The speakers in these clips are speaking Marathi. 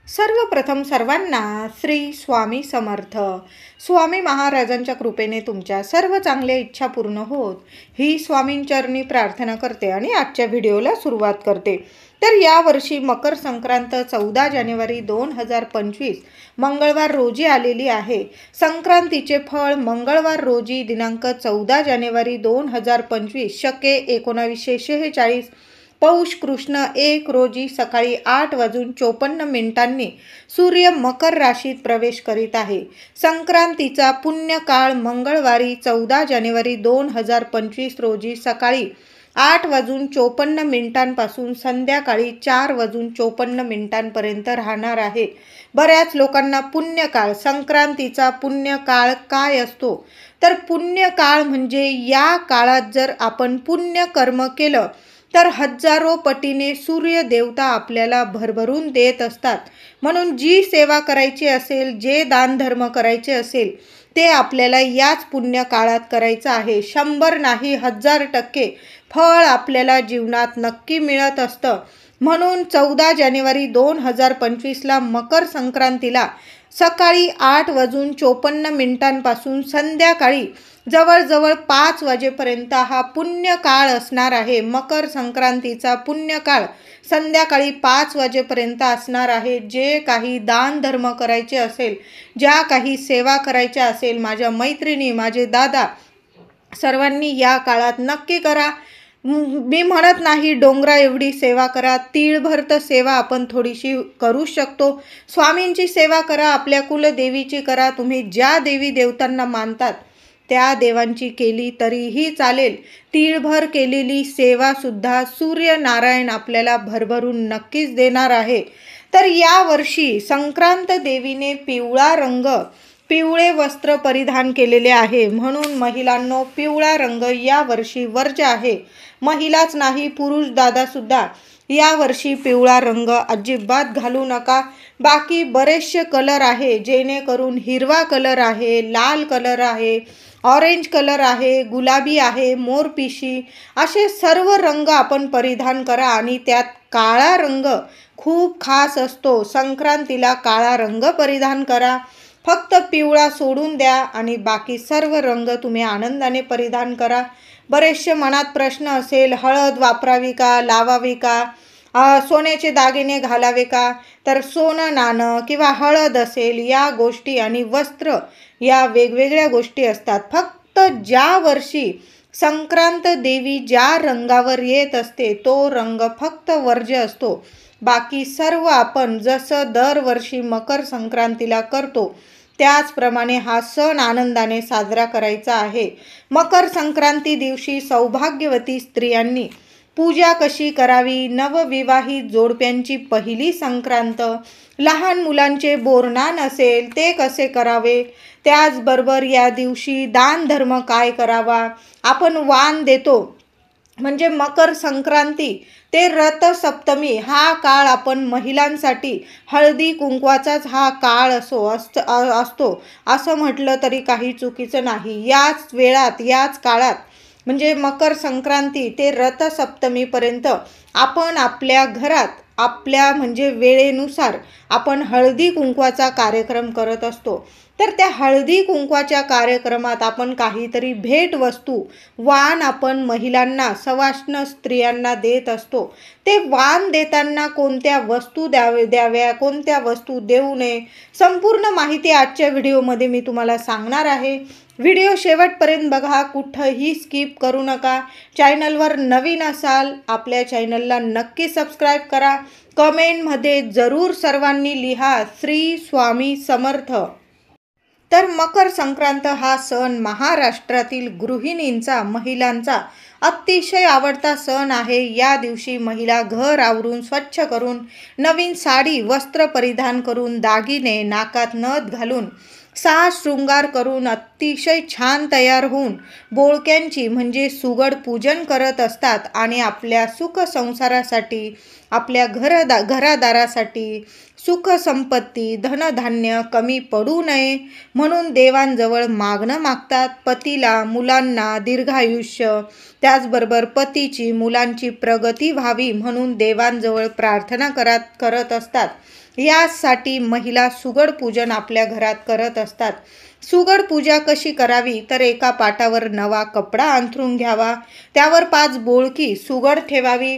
सर्वप्रथम सर्वांना श्री स्वामी समर्थ. स्वामी महाराजांच्या कृपेने तुमच्या सर्व चांगल्या इच्छा पूर्ण होत ही स्वामींचरणी प्रार्थना करते आणि आजच्या व्हिडिओला सुरुवात करते. तर यावर्षी मकर संक्रांत 14 जानेवारी 2025 मंगळवार रोजी आलेली आहे. संक्रांतीचे फळ मंगळवार रोजी दिनांक 14 जानेवारी 2025 शके 1946 पौष कृष्ण 1 रोजी सकाळी 8:54 सूर्य मकर राशीत प्रवेश करीत आहे. संक्रांतीचा पुण्यकाळ मंगळवारी 14 जानेवारी 2025 रोजी सकाळी 8:54 पासून संध्याकाळी 4:54 राहणार आहे. बऱ्याच लोकांना पुण्यकाळ, संक्रांतीचा पुण्यकाळ काय असतो, तर पुण्यकाळ म्हणजे या काळात जर आपण पुण्य कर्म केलं तर हजारो पटीने सूर्य देवता आपल्याला भरभरून देत असतात. म्हणून जी सेवा करायची असेल, जे दानधर्म करायचे असेल ते आपल्याला याच पुण्य काळात करायचं आहे. 100 नाही 1000% फळ आपल्याला जीवनात नक्की मिळत असतं. म्हणून 14 जानेवारी 2025ला मकर संक्रांतीला सकाळी 8:54 पासून संध्याकाळी जवळजवळ 5 वाजेपर्यंत हा पुण्यकाळ असणार आहे. मकर संक्रांतीचा पुण्यकाळ संध्याकाळी 5 वाजेपर्यंत असणार आहे. जे काही दानधर्म करायचे असेल, ज्या काही सेवा करायच्या असेल, माझ्या मैत्रिणी, माझे दादा सर्वांनी या काळात नक्की करा. मी म्हणत नाही डोंगरा एवढी सेवा करा, तीळभर तर सेवा आपण थोडीशी करू शकतो. स्वामींची सेवा करा, आपल्या कुलदेवीची करा, तुम्ही ज्या देवी देवतांना मानतात त्या देवांची केली तरीही चालेल. तीळभर केलेली सेवासुद्धा सूर्यनारायण आपल्याला भरभरून नक्कीच देणार आहे. तर यावर्षी संक्रांत देवीने पिवळे वस्त्र परिधान केलेले आहे. म्हणून महिलांनो, पिवळा रंग यावर्षी वर्ज्य आहे. महिलाच नाही, पुरुष दादासुद्धा यावर्षी पिवळा रंग अजिबात घालू नका. बाकी बरेचसे कलर आहे, जेणेकरून हिरवा कलर आहे, लाल कलर आहे, ऑरेंज कलर आहे, गुलाबी आहे, मोरपिशी असे सर्व रंग आपण परिधान करा. आणि त्यात काळा रंग खूप खास असतो. संक्रांतीला काळा रंग परिधान करा. फक्त पिवळा सोडून द्या आणि बाकी सर्व रंग तुम्ही आनंदाने परिधान करा. बरेचसे मनात प्रश्न असेल, हळद वापरावी का, लावावी का, सोन्याचे दागिने घालावे का, तर सोनं नाणं किंवा हळद असेल, या गोष्टी आणि वस्त्र या वेगवेगळ्या गोष्टी असतात. फक्त ज्या वर्षी संक्रांत देवी ज्या रंगावर येत असते तो रंग फक्त वर्ज्य असतो. बाकी सर्व आपण जसं दरवर्षी मकर संक्रांतीला करतो त्याचप्रमाणे हा सण आनंदाने साजरा करायचा आहे. मकर संक्रांती दिवशी सौभाग्यवती स्त्रियांनी पूजा कशी करावी, नवविवाहित जोडप्यांची पहिली संक्रांत, लहान मुलांचे बोरनान असेल ते कसे करावे, त्याचबरोबर या दिवशी दानधर्म काय करावा. आपण वाण देतो म्हणजे मकर संक्रांती ते रथसप्तमी हा काळ आपण महिलांसाठी हळदी कुंकवाचाच हा काळ असतो असं म्हटलं तरी काही चुकीचं नाही. याच वेळात, याच काळात म्हणजे मकर संक्रांती ते रथसप्तमीपर्यंत आपण आपल्या घरात आपल्या म्हणजे वेळेनुसार आपण हळदी कुंकवाचा कार्यक्रम करत असतो. तर त्या हळदी कुंकवाच्या कार्यक्रमात आपण काहीतरी भेटवस्तू, वाण आपण महिलांना, सवाष्ण स्त्रियांना देत असतो. ते वाण देताना कोणत्या वस्तू द्याव्या, कोणत्या वस्तू देऊ नये, संपूर्ण माहिती आजच्या व्हिडिओमध्ये मी तुम्हाला सांगणार आहे. व्हिडिओ शेवटपर्यंत बघा, कुठंही स्किप करू नका. चॅनलवर नवीन असाल आपल्या चॅनलला नक्की सबस्क्राईब करा. कमेंटमध्ये जरूर सर्वांनी लिहा श्री स्वामी समर्थ. तर मकर संक्रांत हा सण महाराष्ट्रातील गृहिणींचा, महिलांचा अतिशय आवडता सण आहे. या दिवशी महिला घर आवरून स्वच्छ करून, नवीन साडी वस्त्र परिधान करून, दागिने, नाकात नथ घालून, साज शृंगार करून अतिशय छान तयार होऊन बोळक्यांची म्हणजे सुगड पूजन करत असतात. आणि आपल्या सुख संसारासाठी, आपल्या घरादारासाठी सुख संपत्ती, धनधान्य कमी पडू नये म्हणून देवांजवळ मागणं मागतात. पतीला, मुलांना दीर्घायुष्य, त्याचबरोबर पतीची, मुलांची प्रगती व्हावी म्हणून देवांजवळ प्रार्थना करत असतात. यासाठी महिला सुगड पूजन आपल्या घरात करत असतात. सुगड पूजा कशी करावी तर एका पाटावर नवा कपडा अंथरून घ्यावा, त्यावर 5 बोळकी सुगड ठेवावी.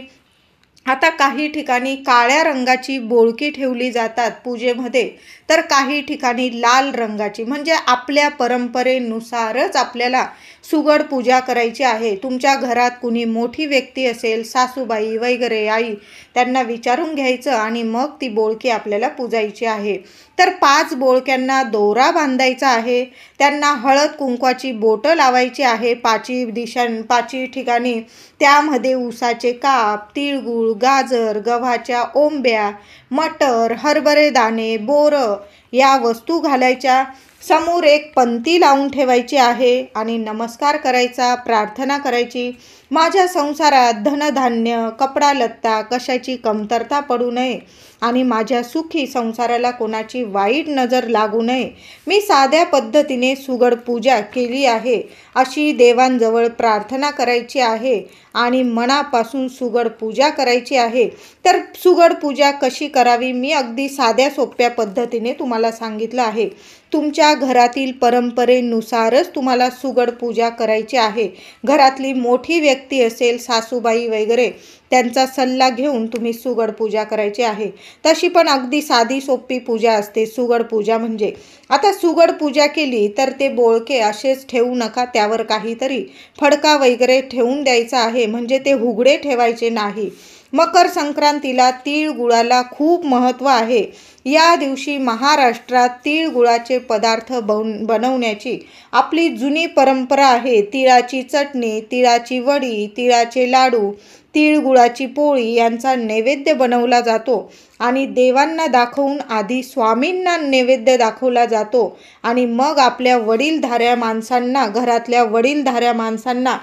आता काही ठिकाणी काळ्या रंगाची बोळकी ठेवली जातात पूजेमध्ये, तर काही ठिकाणी लाल रंगाची. म्हणजे आपल्या परंपरेनुसारच आपल्याला सुगड पूजा करायची आहे. तुमच्या घरात कुणी मोठी व्यक्ती असेल, सासूबाई वगैरे आई, त्यांना विचारून घ्यायचं आणि मग ती बोळकी आपल्याला पूजायची आहे. तर 5 बोळक्यांना दोरा बांधायचा आहे, त्यांना हळद कुंकवाची बोटं लावायची आहे 5 ठिकाणी. त्यामध्ये उसाचे काप, तिळगुळ, गाजर, गव्हाच्या ओंब्या, मटर, हरभरे दाणे, बोरं या वस्तू घालायच्या. समोर एक पंती लावून ठेवायची आहे आणि नमस्कार करायचा, प्रार्थना करायची. माझ्या संसारात धनधान्य, कपडा लत्ता कशाची कमतरता पडू नये आणि माझ्या सुखी संसाराला कोणाची वाईट नजर लागू नये. मी साध्या पद्धतीने सुगड पूजा केली आहे अशी देवांजवळ प्रार्थना करायची आहे आणि मनापासून सुगड पूजा करायची आहे. तर सुगड पूजा कशी करावी मी अगदी साध्या सोप्या पद्धतीने तुम्हाला सांगितलं आहे. तुमच्या घरातील परंपरेनुसारच तुम्हाला सुगड पूजा करायची आहे. घरातली मोठी व्यक्ती असेल, सासूबाई वगैरे, त्यांचा सल्ला घेऊन तुम्ही सुगड पूजा करायची आहे. तशी पण अगदी साधी सोपी पूजा असते सुगड पूजा म्हणजे. आता सुगड पूजा केली तर ते बोळके असेच ठेवू नका, त्यावर काहीतरी फडका वगैरे ठेवून द्यायचा आहे, म्हणजे ते उघडे ठेवायचे नाही. मकर संक्रांतीला तिळगुळाला खूप महत्त्व आहे. या दिवशी महाराष्ट्रात तिळगुळाचे पदार्थ बनवण्याची आपली जुनी परंपरा आहे. तिळाची चटणी, तिळाची वडी, तिळाचे लाडू, तिळगुळाची पोळी यांचा नैवेद्य बनवला जातो आणि देवांना दाखवून आधी स्वामींना नैवेद्य दाखवला जातो आणि मग आपल्या वडीलधाऱ्या माणसांना, घरातल्या वडीलधाऱ्या माणसांना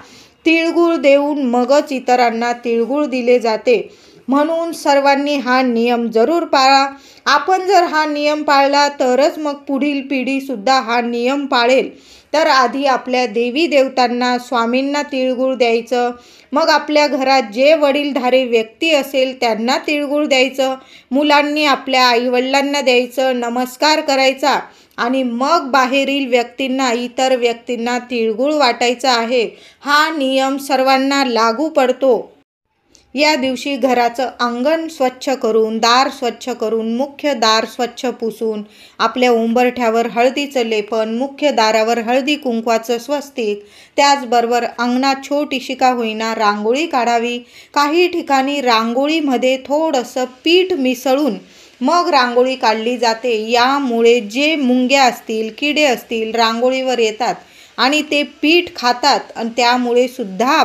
तिळगुळ देऊन मगच इतरांना तिळगुळ दिले जाते. म्हणून सर्वांनी हा नियम जरूर पाळा. आपण जर हा नियम पाळला तरच मग पुढील पिढीसुद्धा हा नियम पाळेल. तर आधी आपल्या देवी देवतांना, स्वामींना तिळगुळ द्यायचं, मग आपल्या घरात जे वडीलधारे व्यक्ती असेल त्यांना तिळगुळ द्यायचं, मुलांनी आपल्या आईवडिलांना द्यायचं, नमस्कार करायचा आणि मग बाहेरील व्यक्तींना, इतर व्यक्तींना तिळगुळ वाटायचा आहे. हा नियम सर्वांना लागू पडतो. या दिवशी घराचं अंगण स्वच्छ करून, दार स्वच्छ करून, मुख्य दार स्वच्छ पुसून, आपल्या उंबरठ्यावर हळदीचं लेपन, मुख्य दारावर हळदी कुंकवाचं स्वस्तिक, त्याचबरोबर अंगणात छोटीशी का होईना रांगोळी काढावी. काही ठिकाणी रांगोळीमध्ये थोडंसं पीठ मिसळून मग रांगोळी काढली जाते. यामुळे जे मुंग्या असतील, किडे असतील रांगोळीवर येतात आणि ते पीठ खातात आणि त्यामुळे सुद्धा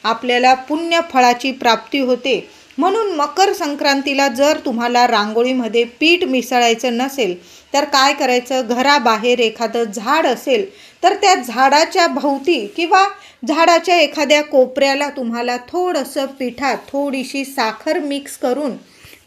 आपल्याला पुण्य फळाची प्राप्ती होते. म्हणून मकर संक्रांतीला जर तुम्हाला रांगोळीमध्ये पीठ मिसळायचं नसेल तर काय करायचं, घराबाहेर एखादं झाड असेल तर त्या झाडाच्या भोवती किंवा झाडाच्या एखाद्या कोपऱ्याला तुम्हाला थोडंसं पिठात थोडीशी साखर मिक्स करून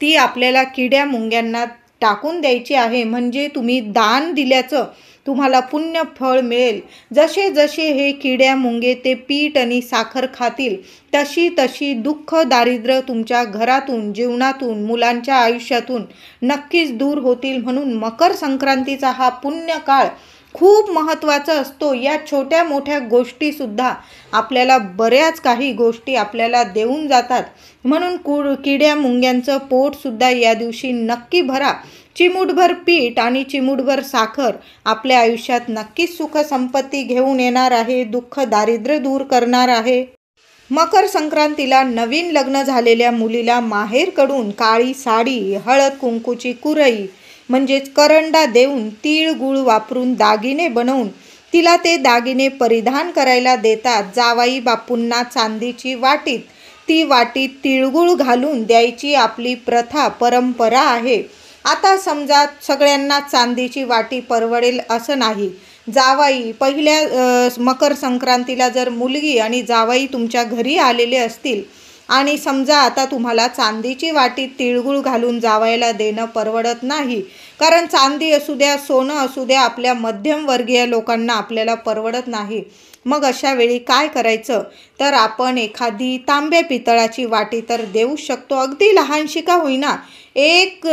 ती आपल्याला किड्या मुंग्यांना टाकून द्यायची आहे. म्हणजे तुम्ही दान दिल्याचं तुम्हाला पुण्य फळ मिळेल. जसे जसे हे किड्या मुंगे ते पीठ आणि साखर खातील तशी तशी दुःख दारिद्र्य तुमच्या घरातून, जीवनातून, मुलांच्या आयुष्यातून नक्कीच दूर होतील. म्हणून मकर संक्रांतीचा हा पुण्य काळ खूप महत्त्वाचा असतो. या छोट्या मोठ्या गोष्टीसुद्धा आपल्याला बऱ्याच काही गोष्टी आपल्याला देऊन जातात. म्हणून किड्या मुंग्यांचं पोटसुद्धा या दिवशी नक्की भरा. चिमूटभर पीठ आणि चिमूटभर साखर आपल्या आयुष्यात नक्कीच सुख संपत्ती घेऊन येणार आहे, दुःख दारिद्र्य दूर करणार आहे. मकर संक्रांतीला नवीन लग्न झालेल्या मुलीला माहेरकडून काळी साडी, हळद कुंकूची कुरई म्हणजेच करंडा देऊन तीळ गुळ वापरून दागिने बनवून तिला ते दागिने परिधान करायला देतात. जावाई बापूंना चांदीची वाटीत, ती वाटीत तिळगुळ घालून द्यायची आपली प्रथा, परंपरा आहे. आता समजा सगळ्यांना चांदीची वाटी परवडेल असं नाही. जावाई पहिल्या मकर संक्रांतीला जर मुलगी आणि जावाई तुमच्या घरी आलेले असतील आणि समजा आता तुम्हाला चांदीची वाटी तिळगुळ घालून जावायला देणं परवडत नाही, कारण चांदी असू द्या, सोनं असू द्या, आपल्या मध्यमवर्गीय लोकांना आपल्याला परवडत नाही. मग अशा वेळी काय करायचं तर आपण एखादी तांब्या पितळाची वाटी तर देऊ शकतो, अगदी लहानशी का होईना. एक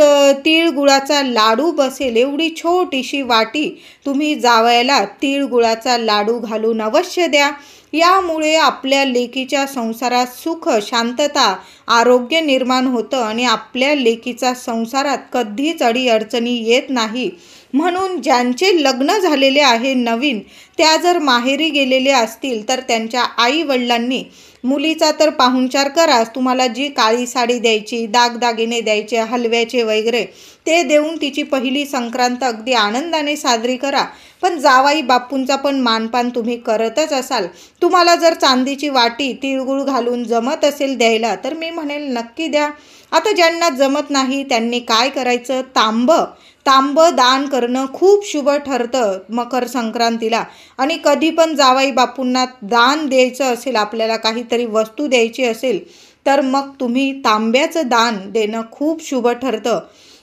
तिळगुळाचा लाडू बसेल एवढी छोटीशी वाटी तुम्ही जावयाला तिळगुळाचा लाडू घालून अवश्य द्या. यामुळे आपल्या लेकीच्या संसारात सुख, शांतता, आरोग्य निर्माण होतं आणि आपल्या लेकीचा संसारात कधीच अडीअडचणी येत नाही. म्हणून ज्यांचे लग्न झालेले आहे नवीन, त्या जर माहेरी गेलेले असतील तर त्यांच्या आई वडिलांनी मुलीचा तर पाहुणचार कराच. तुम्हाला जी काळी साडी द्यायची, दागदागिने द्यायचे, हलव्याचे वगैरे ते देऊन तिची पहिली संक्रांत अगदी आनंदाने साजरी करा. पण जावाई बापूंचा पण मानपान तुम्ही करतच असाल. तुम्हाला जर चांदीची वाटी तिळगुळ घालून जमत असेल द्यायला तर मी म्हणेल नक्की द्या. आता ज्यांना जमत नाही त्यांनी काय करायचं, तांब दान करणं खूप शुभ ठरतं मकर संक्रांतीला. आणि कधी पण जावाई बापूंना दान द्यायचं असेल, आपल्याला काहीतरी वस्तू द्यायची असेल तर मग तुम्ही तांब्याचं दान देणं खूप शुभ ठरतं.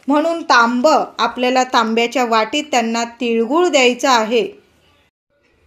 म्हणून आपल्याला तांब्याच्या वाटीत त्यांना तिळगुळ द्यायचं आहे.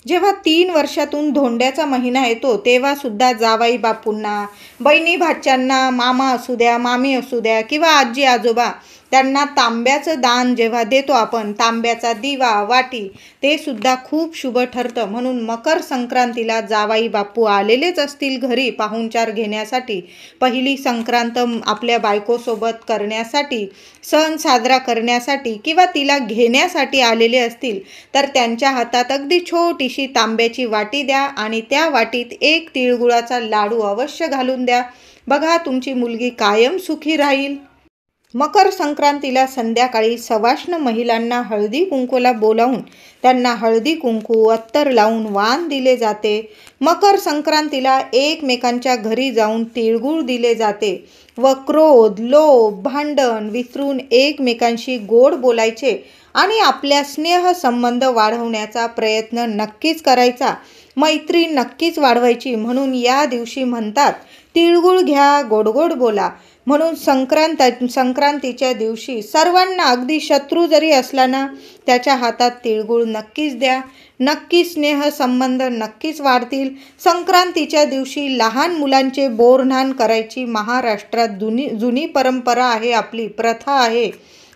जेव्हा 3 वर्षातून धोंड्याचा महिना येतो तेव्हा सुद्धा जावाई बापूंना, बहिणी भाच्यांना, मामा असू द्या, मामी असू द्या किंवा आजी आजोबा, त्यांना तांब्याचं दान जेव्हा देतो आपण, तांब्याचा दिवा, वाटी, ते सुद्धा खूप शुभ ठरतं. म्हणून मकर संक्रांतीला जावाई बापू आलेलेच असतील घरी पाहुणचार घेण्यासाठी, पहिली संक्रांत आपल्या बायकोसोबत करण्यासाठी, सण साजरा करण्यासाठी किंवा तिला घेण्यासाठी आलेले असतील तर त्यांच्या हातात अगदी छोटीशी तांब्याची वाटी द्या आणि त्या वाटीत एक तिळगुळाचा लाडू अवश्य घालून द्या. बघा, तुमची मुलगी कायम सुखी राहील. मकर संक्रांतीला संध्याकाळी सवाष्ण महिलांना हळदी कुंकूला बोलावून त्यांना हळदी कुंकू, अत्तर लावून वाण दिले जाते. मकर संक्रांतीला एकमेकांच्या घरी जाऊन तिळगुळ दिले जाते व क्रोध, लोभ, भांडण विसरून एकमेकांशी गोड बोलायचे आणि आपल्या स्नेहसंबंध वाढवण्याचा प्रयत्न नक्कीच करायचा. मैत्री नक्कीच वाढवायची. म्हणून या दिवशी म्हणतात, तिळगुळ घ्या, गोड गोड बोला. म्हणून संक्रांतीच्या दिवशी सर्वांना, अगदी शत्रू जरी असला ना, त्याच्या हातात तिळगुळ नक्कीच द्या. नक्की स्नेहसंबंध नक्कीच वाढतील. संक्रांतीच्या दिवशी लहान मुलांचे बोरन्हाण करायची महाराष्ट्रात जुनी परंपरा आहे, आपली प्रथा आहे.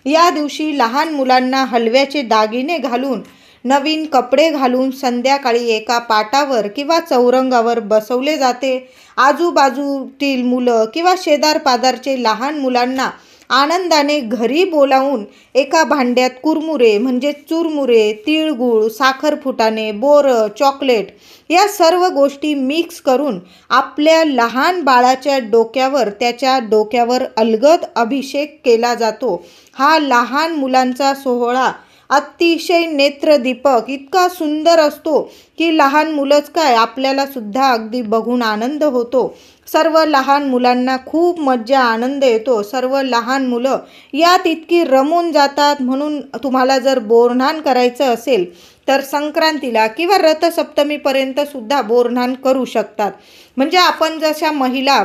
या दिवशी लहान मुलांना हलव्याचे दागिने घालून, नवीन कपडे घालून संध्याकाळी एका पाटावर किंवा चौरंगावर बसवले जाते. आजूबाजूतील मुलं किंवा शेजारपाजारचे लहान मुलांना आनंदाने घरी बोलावून एका भांड्यात कुरमुरे म्हणजे चुरमुरे, तिळगुळ, साखर फुटाणे, बोरं, चॉकलेट या सर्व गोष्टी मिक्स करून आपल्या लहान बाळाच्या डोक्यावर, त्याच्या डोक्यावर अलगद अभिषेक केला जातो. हा लहान मुलांचा सोहळा अतिशय नेत्रदीपक इतका सुंदर असतो की लहान मुलंच काय, आपल्याला सुद्धा अगदी बघून आनंद होतो. सर्व लहान मुलांना खूप मज्जा, आनंद येतो. सर्व लहान मुलं यात इतकी रमून जातात. म्हणून तुम्हाला जर बोरन्हाण करायचं असेल तर संक्रांतीला किंवा रथसप्तमीपर्यंत सुद्धा बोरन्हाण करू शकतात. म्हणजे आपण जशा महिला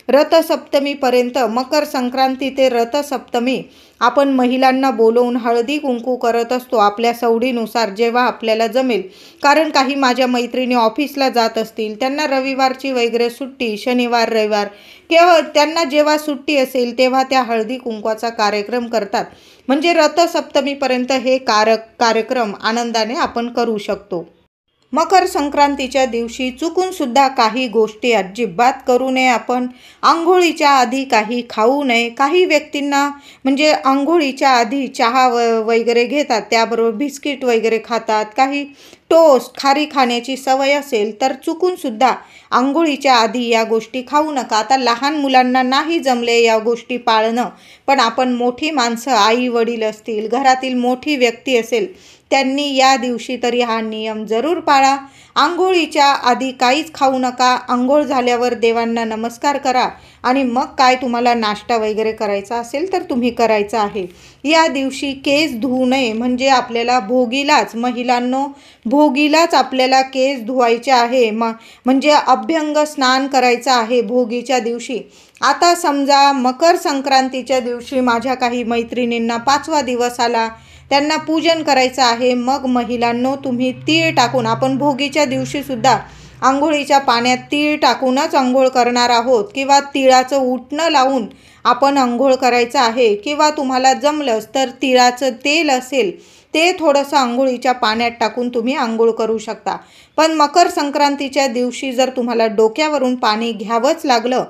रथसप्तमीपर्यंत, मकर संक्रांती ते रथसप्तमी आपण महिलांना बोलवून हळदी कुंकू करत असतो आपल्या सवडीनुसार, जेव्हा आपल्याला जमेल. कारण काही माझ्या मैत्रिणी ऑफिसला जात असतील, त्यांना रविवारची वगैरे सुट्टी, शनिवार रविवार किंवा त्यांना जेव्हा सुट्टी असेल तेव्हा त्या हळदी कुंकवाचा कार्यक्रम करतात. म्हणजे रथसप्तमीपर्यंत हे कार्यक्रम आनंदाने आपण करू शकतो. मकर संक्रांतीच्या दिवशी चुकून सुद्धा काही गोष्टी अजिबात करू नये. आपण आंघोळीच्या आधी काही खाऊ नये. काही व्यक्तींना म्हणजे आंघोळीच्या आधी चहा वगैरे घेतात, त्याबरोबर बिस्किट वगैरे खातात. काही टोस्ट, खारी खाण्याची सवय असेल तर चुकून सुद्धा आंघोळीच्या आधी या गोष्टी खाऊ नका. आता लहान मुलांना नाही जमले या गोष्टी पाळणं, पण आपण मोठी माणसं, आई वडील असतील, घरातील मोठी व्यक्ती असेल, त्यांनी या दिवशी तरी हा नियम जरूर पाळा. आंघोळीच्या आधी काहीच खाऊ नका. आंघोळ झाल्यावर देवांना नमस्कार करा आणि मग काय तुम्हाला नाश्ता वगैरे करायचा असेल तर तुम्ही करायचा आहे. या दिवशी केस धुवू नये. म्हणजे आपल्याला भोगीलाच, महिलांनो, भोगीलाच आपल्याला केस धुवायचे आहे. म्हणजे अभ्यंग स्नान करायचं आहे भोगीच्या दिवशी. आता समजा मकर संक्रांतीच्या दिवशी माझ्या काही मैत्रिणींना 5वा दिवस आला, त्यांना पूजन करायचं आहे. मग महिलांनो, तुम्ही तीळ टाकून, आपण भोगीच्या दिवशी सुद्धा आंघोळीच्या पाण्यात तीळ टाकूनच आंघोळ करणार आहोत किंवा तिळाचं उटणं लावून आपण अंघोळ करायचं आहे, किंवा तुम्हाला जमलंच तर तिळाचं तेल असेल ते थोडंसं अंघोळीच्या पाण्यात टाकून तुम्ही अंघोळ करू शकता. पण मकर संक्रांतीच्या दिवशी जर तुम्हाला डोक्यावरून पाणी घ्यावंच लागलं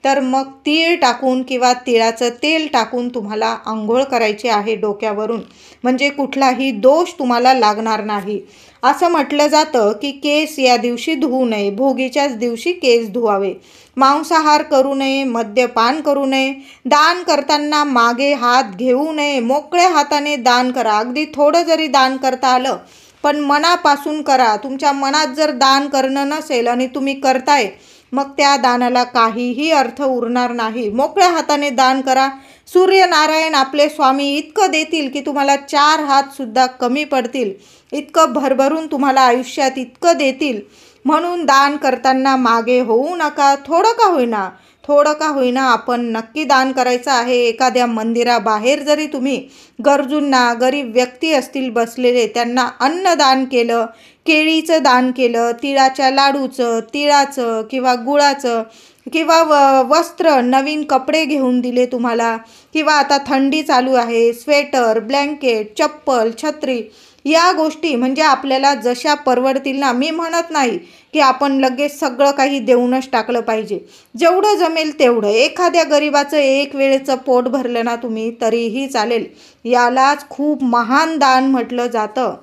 तर मग तीळ टाकून किंवा तिळाचं तेल टाकून तुम्हाला अंघोळ करायची आहे डोक्यावरून, म्हणजे कुठलाही दोष तुम्हाला लागणार नाही. असं म्हटलं जातं की केस या दिवशी धुवू नये, भोगीच्याच दिवशी केस धुवावे, मांसाहार करू नये, मद्यपान करू नये, दान करताना मागे हात घेऊ नये, मोकळ्या हाताने दान करा. अगदी थोडं जरी दान करता आलं पण मनापासून करा. तुमच्या मनात जर दान करणं नसेल आणि तुम्ही करताय मग त्या दानाला काहीही अर्थ उरणार नाही. मोकळ्या हाताने दान करा. सूर्यनारायण आपले स्वामी इतकं देतील की तुम्हाला 4 हातसुद्धा कमी पडतील, इतकं भरभरून तुम्हाला आयुष्यात इतकं देतील. म्हणून दान करताना मागे होऊ नका. थोडं का होईना आपण नक्की दान करायचं आहे. एखाद्या मंदिराबाहेर जरी तुम्ही गरजूंना, गरीब व्यक्ती असतील बसलेले, त्यांना अन्नदान केलं, केळीचं दान केलं, तिळाच्या लाडूचं, तिळाचं किंवा गुळाचं, किंवा वस्त्र, नवीन कपडे घेऊन दिले तुम्हाला, किंवा आता थंडी चालू आहे, स्वेटर, ब्लँकेट, चप्पल, छत्री, या गोष्टी म्हणजे आपल्याला जशा परवडतील ना. मी म्हणत नाही की आपण लगेच सगळं काही देऊनच टाकलं पाहिजे. जेवढं जमेल तेवढं. एखाद्या गरिबाचं एक वेळेचं पोट भरलं ना तुम्ही तरीही चालेल. यालाच खूप महान दान म्हटलं जातं.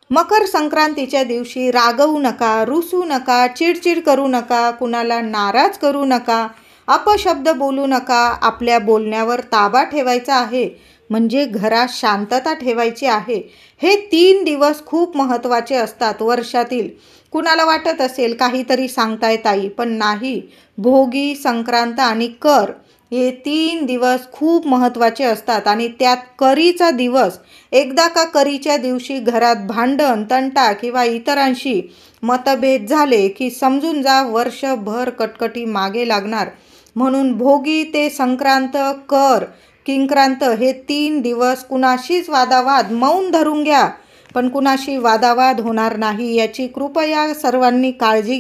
मकर संक्रांतीच्या दिवशी रागवू नका, रुसू नका, चिडचिड करू नका, कुणाला नाराज करू नका, अपशब्द बोलू नका. आपल्या बोलण्यावर ताबा ठेवायचा आहे, म्हणजे घरात शांतता ठेवायची आहे. हे 3 दिवस खूप महत्त्वाचे असतात वर्षातील. कुणाला वाटत असेल काहीतरी सांगताय ताई, पण नाही. भोगी, संक्रांत आणि कर हे 3 दिवस खूप महत्त्वाचे असतात. आणि त्यात करीचा दिवस, एकदा का करीच्या दिवशी घरात भांडण, तंटा किंवा इतरांशी मतभेद झाले की समजून जा वर्षभर कटकटी मागे लागणार. म्हणून भोगी ते संक्रांत, कर, किंक्रांत हे 3 दिवस कुणाशीच वादावाद, मौन धरून घ्या, पण कुणाशी वादावाद होणार नाही याची कृपया सर्वांनी काळजी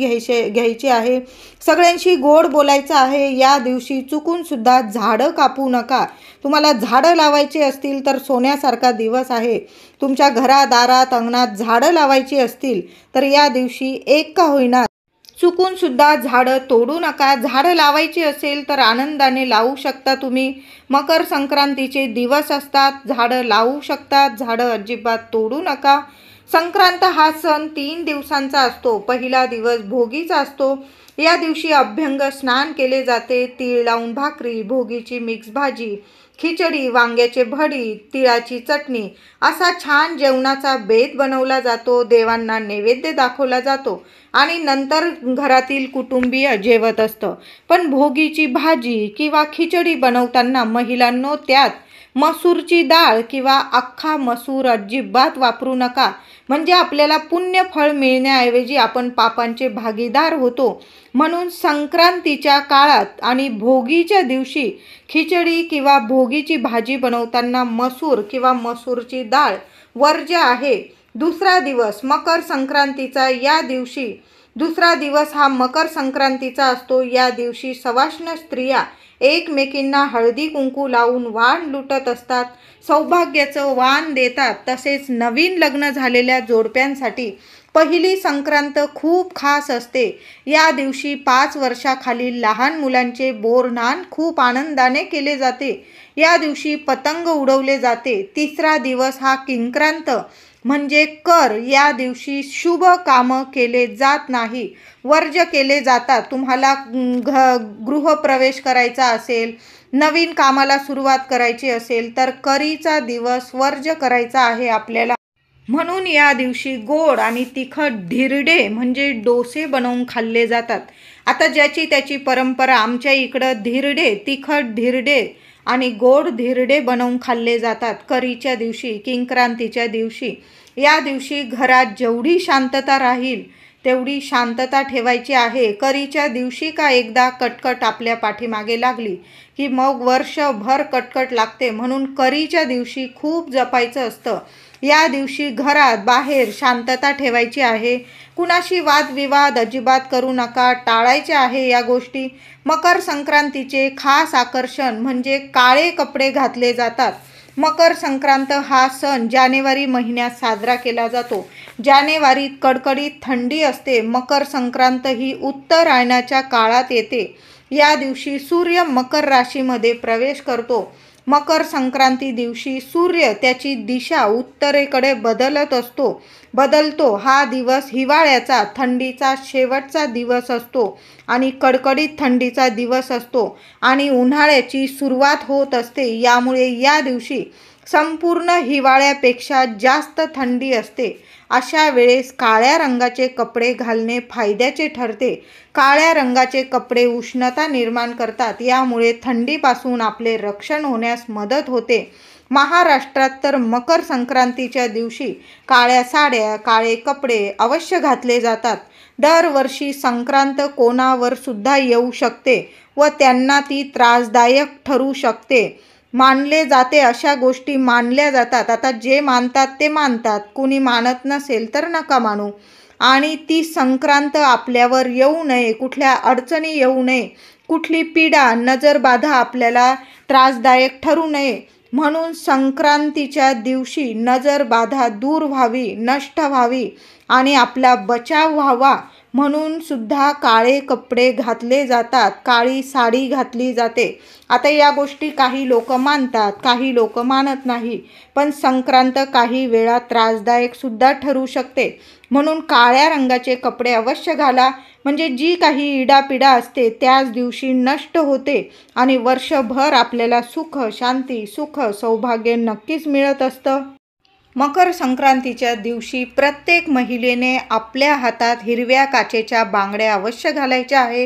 घ्यायची आहे. सगळ्यांशी गोड बोलायचं आहे. या दिवशी चुकूनसुद्धा झाडं कापू नका. तुम्हाला झाडं लावायची असतील तर सोन्यासारखा दिवस आहे. तुमच्या घरादारात, अंगणात झाडं लावायची असतील तर या दिवशी एक का होईना चुकूनसुद्धा झाडं तोडू नका. झाडं लावायची असेल तर आनंदाने लावू शकता तुम्ही. मकर संक्रांतीचे दिवस असतात, झाडं लावू शकतात, झाडं अजिबात तोडू नका. संक्रांत हा सण 3 दिवसांचा असतो. पहिला दिवस भोगीचा असतो. या दिवशी अभ्यंग स्नान केले जाते. तीळ लावून भाकरी, भोगीची मिक्स भाजी, खिचडी, वांग्याचे भरीत, तिळाची चटणी असा छान जेवणाचा बेत बनवला जातो. देवांना नैवेद्य दाखवला जातो आणि नंतर घरातील कुटुंबीय जेवत असतं. पण भोगीची भाजी किंवा खिचडी बनवताना महिलांनो त्यात मसूरची डाळ किंवा अख्खा मसूर अजिबात वापरू नका. म्हणजे आपल्याला पुण्यफळ मिळण्याऐवजी आपण पापांचे भागीदार होतो. म्हणून संक्रांतीच्या काळात आणि भोगीच्या दिवशी खिचडी किंवा भोगीची भाजी बनवताना मसूर किंवा मसूरची डाळ वर्ज्य आहे. दुसरा दिवस मकर संक्रांतीचा, या दिवशी दुसरा दिवस हा मकर संक्रांतीचा असतो. या दिवशी सवाष्ण स्त्रिया एकमेकींना हळदी कुंकू लावून वाण लुटत असतात, सौभाग्याचं वाण देतात. तसेच नवीन लग्न झालेल्या जोडप्यांसाठी पहिली संक्रांत खूप खास असते. या दिवशी 5 वर्षाखालील लहान मुलांचे बोरनान खूप आनंदाने केले जाते. या दिवशी पतंग उडवले जाते. तिसरा दिवस हा किंक्रांत म्हणजे कर. या दिवशी शुभ कामं केले जात नाही, वर्ज्य केले जातात. तुम्हाला गृहप्रवेश करायचा असेल, नवीन कामाला सुरुवात करायची असेल तर करीचा दिवस वर्ज्य करायचा आहे आपल्याला. म्हणून या दिवशी गोड आणि तिखट धिरडे म्हणजे डोसे बनवून खाल्ले जातात. आता ज्याची त्याची परंपरा. आमच्या इकडं धिरडे, तिखट धिरडे आणि गोड धिरडे बनवून खाल्ले जातात करीच्या दिवशी, किंक्रांतीच्या दिवशी. या दिवशी घरात जेवढी शांतता राहील तेवढी शांतता ठेवायची आहे. करीच्या दिवशी का एकदा कटकट आपल्या पाठीमागे लागली की मग वर्षभर कटकट लागते. म्हणून करीच्या दिवशी खूप जपायचं असतं. या दिवशी घरात बाहेर शांतता ठेवायची आहे. कुणाशी वादविवाद अजिबात करू नका, टाळायचे आहे या गोष्टी. मकर संक्रांतीचे खास आकर्षण म्हणजे काळे कपडे घातले जातात. मकर संक्रांत हा सण जानेवारी महिन्यात साजरा केला जातो. जानेवारीत कडकडीत थंडी असते. मकर संक्रांत ही उत्तरायणाच्या काळात येते. या दिवशी सूर्य मकर राशीमध्ये प्रवेश करतो. मकर संक्रांती दिवशी सूर्य त्याची दिशा उत्तरेकडे बदलतो. हा दिवस हिवाळ्याचा, थंडीचा शेवटचा दिवस असतो आणि कडकडीत थंडीचा दिवस असतो आणि उन्हाळ्याची सुरुवात होत असते. यामुळे या दिवशी संपूर्ण हिवाळ्यापेक्षा जास्त थंडी असते. अशा वेळेस काळ्या रंगाचे कपडे घालणे फायद्याचे ठरते. काळ्या रंगाचे कपडे उष्णता निर्माण करतात. यामुळे थंडीपासून आपले रक्षण होण्यास मदत होते. महाराष्ट्रात तर मकर संक्रांतीच्या दिवशी काळ्या साड्या, काळे कपडे अवश्य घातले जातात. दरवर्षी संक्रांत कोणावर सुद्धा येऊ शकते व त्यांना ती त्रासदायक ठरू शकते. मानले जाते अशा गोष्टी मानल्या जातात. आता जे मानतात ते मानतात, कुणी मानत नसेल तर नका मानू. आणि ती संक्रांत आपल्यावर येऊ नये, कुठल्या अडचणी येऊ नये, कुठली पीडा नजरबाधा आपल्याला त्रासदायक ठरू नये म्हणून संक्रांतीच्या दिवशी नजरबाधा दूर व्हावी, नष्ट व्हावी आणि आपला बचाव व्हावा म्हणून सुद्धा काळे कपडे घातले जातात. काळी साडी घातली जाते. आता या गोष्टी काही लोक मानतात, काही लोक मानत नाही. पण संक्रांत काही वेळा त्रासदायक सुद्धा ठरू शकते. म्हणून काळ्या रंगाचे कपडे अवश्य घाला. म्हणजे जी काही इडापिडा असते त्याच दिवशी नष्ट होते आणि वर्षभर आपल्याला सुख, शांती, सुख, सौभाग्य नक्कीच मिळत असतं. मकर संक्रांतीच्या दिवशी प्रत्येक महिलेने आपल्या हातात हिरव्या काचेच्या बांगड्या अवश्य घालायच्या आहे.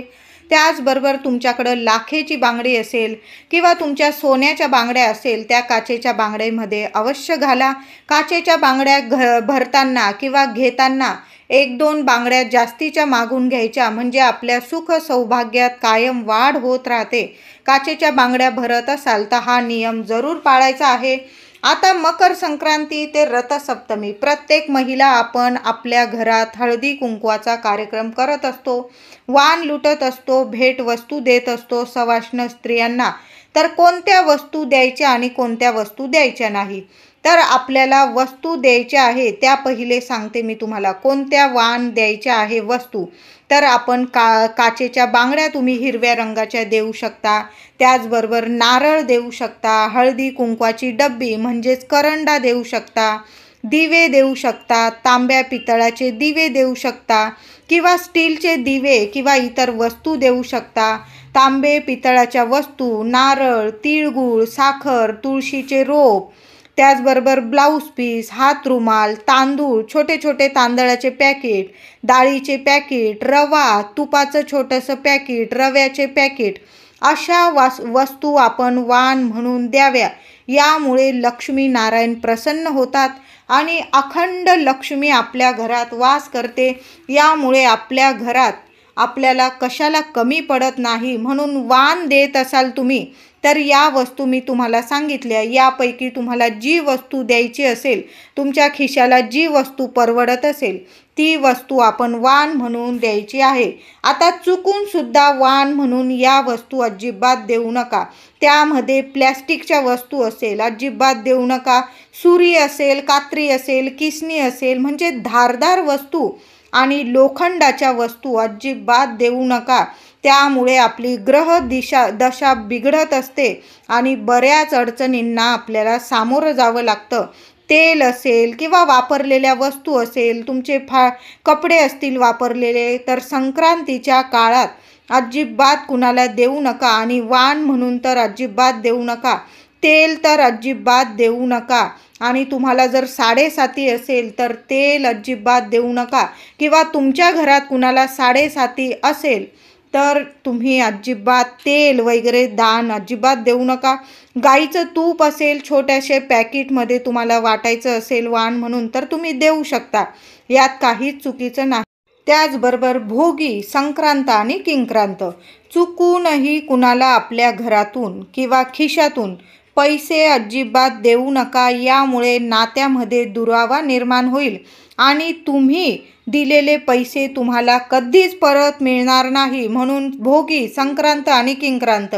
त्याचबरोबर तुमच्याकडं लाखेची बांगडी असेल किंवा तुमच्या सोन्याच्या बांगड्या असेल त्या काचेच्या बांगड्यामध्ये अवश्य घाला. काचेच्या बांगड्या भरताना किंवा घेताना 1-2 बांगड्या जास्तीच्या मागून घ्यायच्या म्हणजे आपल्या सुख सौभाग्यात कायम वाढ होत राहते. काचेच्या बांगड्या भरत असाल तर हा नियम जरूर पाळायचा आहे. आता मकर संक्रांती ते रथसप्तमी प्रत्येक महिला आपण आपल्या घरात हळदी कुंकवाचा कार्यक्रम करत असतो, वाण लुटत असतो, भेटवस्तू देत असतो सवाष्ण स्त्रियांना. तर कोणत्या वस्तू द्यायच्या आणि कोणत्या वस्तू द्यायच्या नाही, तर आपल्याला वस्तू द्यायच्या आहे त्या पहिले सांगते मी तुम्हाला. कोणत्या वाण द्यायच्या आहे वस्तू, तर आपण काचेच्या बांगड्या तुम्ही हिरव्या रंगाच्या देऊ शकता. त्याचबरोबर नारळ देऊ शकता, हळदी कुंकवाची डब्बी म्हणजेच करंडा देऊ शकता, दिवे देऊ शकता, तांब्या पितळाचे दिवे देऊ शकता किंवा स्टीलचे दिवे किंवा इतर वस्तू देऊ शकता. तांबे पितळाच्या वस्तू, नारळ, तिळगुळ, साखर, तुळशीचे रोप, त्याचबरोबर ब्लाऊज पीस, हात रुमाल, तांदूळ, छोटे छोटे तांदळाचे पॅकेट, डाळीचे पॅकेट, रवा, तुपाचं छोटंसं पॅकेट, रव्याचे पॅकेट अशा वस्तू आपण वाण म्हणून द्याव्या. यामुळे लक्ष्मी नारायण प्रसन्न होतात आणि अखंड लक्ष्मी आपल्या घरात वास करते. यामुळे आपल्या घरात आपल्याला कशाला कमी पडत नाही. म्हणून वाण देत असाल तुम्ही तर या वस्तू मी तुम्हाला सांगितल्या, यापैकी तुम्हाला जी वस्तू द्यायची असेल, तुमच्या खिशाला जी वस्तू परवडत असेल ती वस्तू आपण वाण म्हणून द्यायची आहे. आता चुकून सुद्धा वाण म्हणून या वस्तू अजिबात देऊ नका. त्यामध्ये प्लॅस्टिकच्या वस्तू असेल अजिबात देऊ नका. सुरी असेल, कात्री असेल, किसणी असेल म्हणजे धारदार वस्तू आणि लोखंडाच्या वस्तू अजिबात देऊ नका. त्यामुळे आपली ग्रह दशा बिघडत असते आणि बऱ्याच अडचणींना आपल्याला सामोरं जावं लागतं. तेल असेल किंवा वापरलेल्या वस्तू असेल, तुमचे कपडे असतील वापरलेले, तर संक्रांतीच्या काळात अजिबात कुणाला देऊ नका आणि वाण म्हणून तर अजिबात देऊ नका. तेल तर अजिबात देऊ नका. आणि तुम्हाला जर साडेसाती असेल तर तेल अजिबात देऊ नका. किंवा तुमच्या घरात कुणाला साडेसाती असेल तर तुम्ही अजिबात तेल वगैरे दान अजिबात देऊ नका. गाईचं तूप असेल छोट्याशा पॅकेटमध्ये तुम्हाला वाटायचं असेल वाण म्हणून तर तुम्ही देऊ शकता. यात काहीच चुकीचं नाही. त्याचबरोबर भोगी, संक्रांत आणि किंक्रांत. चुकूनही कुणाला आपल्या घरातून किंवा खिशातून पैसे अजिबात देऊ नका. यामुळे नात्यामध्ये दुरावा निर्माण होईल आणि तुम्ही दिलेले पैसे तुम्हाला कधीच परत मिळणार नाही. म्हणून भोगी, संक्रांत आणि किंक्रांत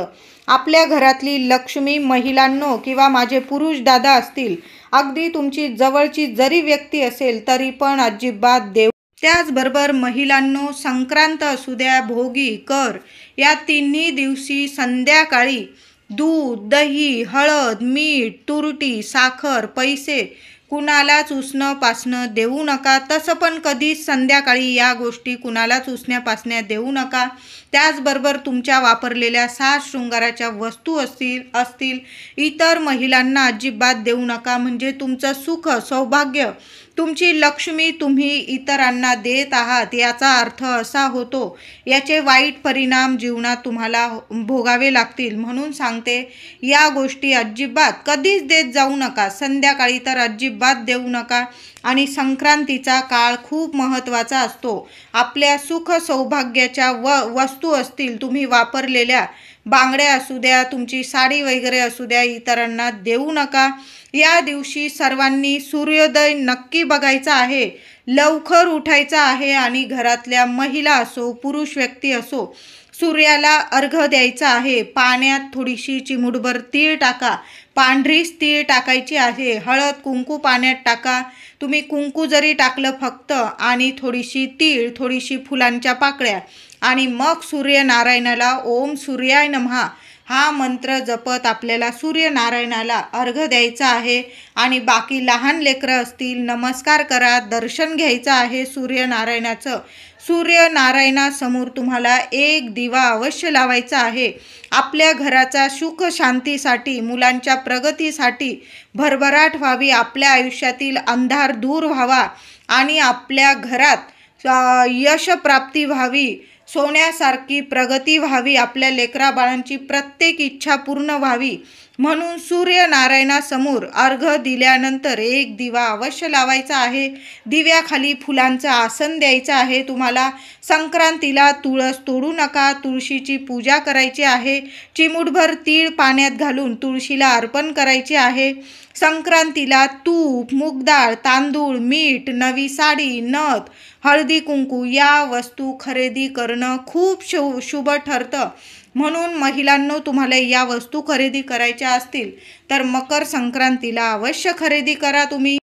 आपल्या घरातली लक्ष्मी, महिलांनो किंवा माझे पुरुष दादा असतील, अगदी तुमची जवळची जरी व्यक्ती असेल तरी पण अजिबात देऊ. त्याचबरोबर महिलांनो, संक्रांत असू द्या, भोगी, कर या तिन्ही दिवशी संध्याकाळी दूध, दही, हळद, मीठ, तुरटी, साखर, पैसे कुणालाच उसणं पासणं देऊ नका. तसं पण कधीच संध्याकाळी या गोष्टी कुणालाच उसण्या पासण्या देऊ नका. त्याचबरोबर तुमच्या वापरलेल्या साज शृंगाराच्या वस्तू असतील इतर महिलांना अजिबात देऊ नका. म्हणजे तुमचं सुख, सौभाग्य, तुमची लक्ष्मी तुम्ही इतरांना देत आहात याचा अर्थ असा होतो. याचे वाईट परिणाम जीवनात तुम्हाला भोगावे लागतील. म्हणून सांगते, या गोष्टी अजिबात कधीच देत जाऊ नका. संध्याकाळी तर अजिबात देऊ नका. आणि संक्रांतीचा काळ खूप महत्त्वाचा असतो. आपल्या सुख सौभाग्याच्या वस्तू असतील, तुम्ही वापरलेल्या बांगड्या असू द्या, तुमची साडी वगैरे असू द्या, इतरांना देऊ नका. या दिवशी सर्वांनी सूर्योदय नक्की बघायचा आहे, लवकर उठायचं आहे आणि घरातल्या महिला असो, पुरुष व्यक्ती असो, सूर्याला अर्घ्य द्यायचा आहे. पाण्यात थोडीशी चिमूटभर तीळ टाका, पांढरीच तीळ टाकायची आहे. हळद, कुंकू पाण्यात टाका. तुम्ही कुंकू जरी टाकलं फक्त आणि थोडीशी तीळ, थोडीशी फुलांच्या पाकळ्या आणि मग सूर्यनारायणाला ओम सूर्याय नमः हा मंत्र जपत आपल्याला सूर्यनारायणाला अर्घ्य द्यायचा आहे. आणि बाकी लहान लेकरं असतील, नमस्कार करा, दर्शन घ्यायचं आहे सूर्यनारायणाचं. सूर्यनारायणासमोर तुम्हाला एक दिवा अवश्य लावायचा आहे. आपल्या घराचा सुख शांतीसाठी, मुलांच्या प्रगतीसाठी, भरभराट व्हावी, आपल्या आयुष्यातील अंधार दूर व्हावा आणि आपल्या घरात यशप्राप्ती व्हावी, सोन्यासारखी प्रगती व्हावी, आपल्या लेकराबाळांची प्रत्येक इच्छा पूर्ण व्हावी. म्हणून सूर्यनारायणासमोर अर्घ्य दिल्यानंतर एक दिवा अवश्य लावायचा आहे. दिव्याखाली फुलांचं आसन द्यायचं आहे. तुम्हाला संक्रांतीला तुळस तोडू नका, तुळशीची पूजा करायची आहे. चिमूटभर तीळ पाण्यात घालून तुळशीला अर्पण करायचे आहे. संक्रांतीला तूप, मूगडाळ, तांदूळ, मीठ, नवी साडी, नथ, हळदी कुंकू या वस्तू खरेदी करणं खूप शुभ ठरतं. म्हणून महिलांनो, तुम्हाला या वस्तू खरेदी करायच्या असतील तर मकर संक्रांतीला अवश्य खरेदी करा तुम्ही.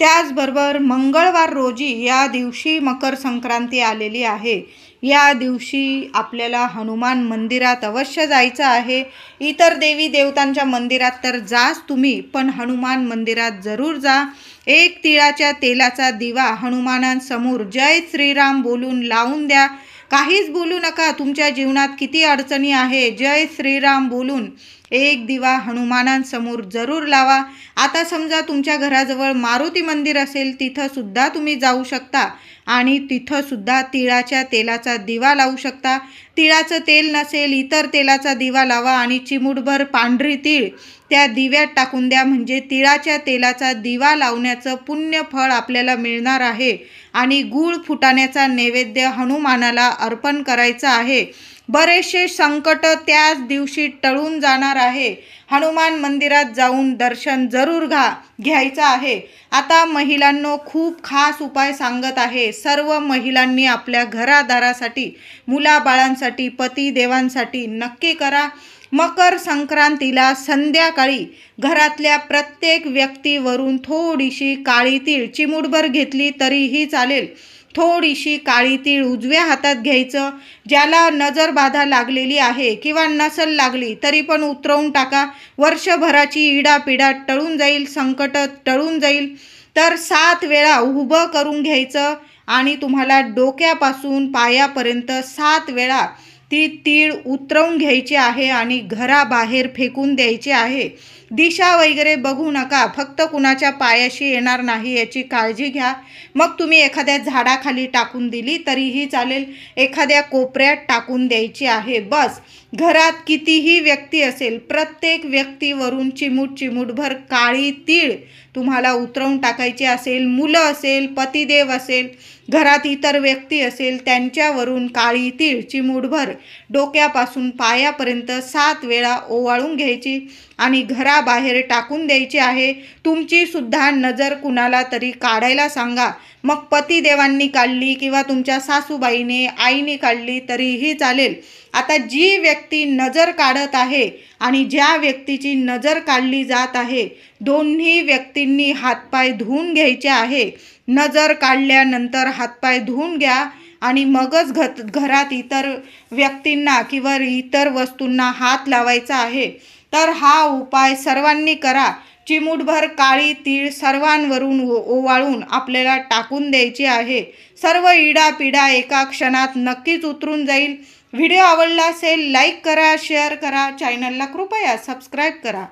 त्याचबरोबर मंगळवार रोजी या दिवशी मकर संक्रांती आलेली आहे. या दिवशी आपल्याला हनुमान मंदिरात अवश्य जायचं आहे. इतर देवी देवतांच्या मंदिरात तर जाच तुम्ही, पण हनुमान मंदिरात जरूर जा. एक तिळाच्या तेलाचा दिवा हनुमानांसमोर जय श्रीराम बोलून लावून द्या. काहीच बोलू नका. तुमच्या जीवनात किती अडचणी आहे, जय श्रीराम बोलून एक दिवा हनुमानांसमोर जरूर लावा. आता समजा तुमच्या घराजवळ मारुती मंदिर असेल, तिथं सुद्धा तुम्ही जाऊ शकता आणि तिथं सुद्धा तिळाच्या तेलाचा दिवा लावू शकता. तिळाचं तेल नसेल, इतर तेलाचा दिवा लावा आणि चिमूटभर पांढरी तीळ त्या दिव्यात टाकून द्या. म्हणजे तिळाच्या तेलाचा दिवा लावण्याचं पुण्य फळ आपल्याला मिळणार आहे. आणि गूळ फुटाण्याचा नैवेद्य हनुमानाला अर्पण करायचा आहे. बरेचसे संकट त्याच दिवशी टळून जाणार आहे. हनुमान मंदिरात जाऊन दर्शन जरूर घ्यायचं आहे. आता महिलांनो, खूप खास उपाय सांगत आहे. सर्व महिलांनी आपल्या घरादारासाठी, मुलाबाळांसाठी, पतिदेवांसाठी नक्की करा. मकर संक्रांतीला संध्याकाळी घरातल्या प्रत्येक व्यक्तीवरून थोडीशी काळी तीळ चिमूटभर घेतली तरीही चालेल. थोडीशी काळी तीळ उजव्या हातात घ्यायचं. ज्याला नजरबाधा लागलेली आहे किंवा नसल लागली तरी पण उतरवून टाका. वर्षभराची इडापिडा टळून जाईल, संकट टळून जाईल. तर 7 वेळा उभं करून घ्यायचं आणि तुम्हाला डोक्यापासून पायापर्यंत 7 वेळा ती तीळ उतरवून घ्यायची आहे आणि घराबाहेर फेकून द्यायची आहे. दिशा वगैरे बघू नका, फक्त कुणाच्या पायाशी येणार नाही याची काळजी घ्या. मग तुम्ही एखाद्या झाडाखाली टाकून दिली तरीही चालेल, एखाद्या कोपऱ्यात टाकून द्यायची आहे बस. घरात कितीही व्यक्ती असेल, प्रत्येक व्यक्तीवरून चिमूटभर काळी तीळ तुम्हाला उतरवून टाकायची असेल. मुलं असेल, पतिदेव असेल, घरात इतर व्यक्ती असेल, त्यांच्यावरून काळी तीळ चिमूटभर डोक्यापासून पायापर्यंत 7 वेळा ओवाळून घ्यायची आणि घराबाहेर टाकून द्यायची आहे. तुमची सुद्धा नजर कुणाला तरी काढायला सांगा. मग पतिदेवांनी काढली किंवा तुमच्या सासूबाईने, आईने काढली तरीही चालेल. आता जी व्यक्ती नजर काढत आहे आणि ज्या व्यक्तीची नजर काढली जात आहे, दोन्ही व्यक्तींनी हातपाय धुवून घ्यायचे आहे. नजर काढल्यानंतर हातपाय धुवून घ्या आणि मगच घरात इतर व्यक्तींना किंवा इतर वस्तूंना हात लावायचा आहे. तर हा उपाय सर्वांनी करा. चिमूटभर काळी तीळ सर्वांवरून ओवाळून आपल्याला टाकून द्यायची आहे. सर्व इडापिडा एका क्षणात नक्कीच उतरून जाईल. व्हिडिओ आवडला असेल लाईक करा, शेअर करा, चॅनलला कृपया सबस्क्राईब करा.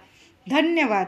धन्यवाद.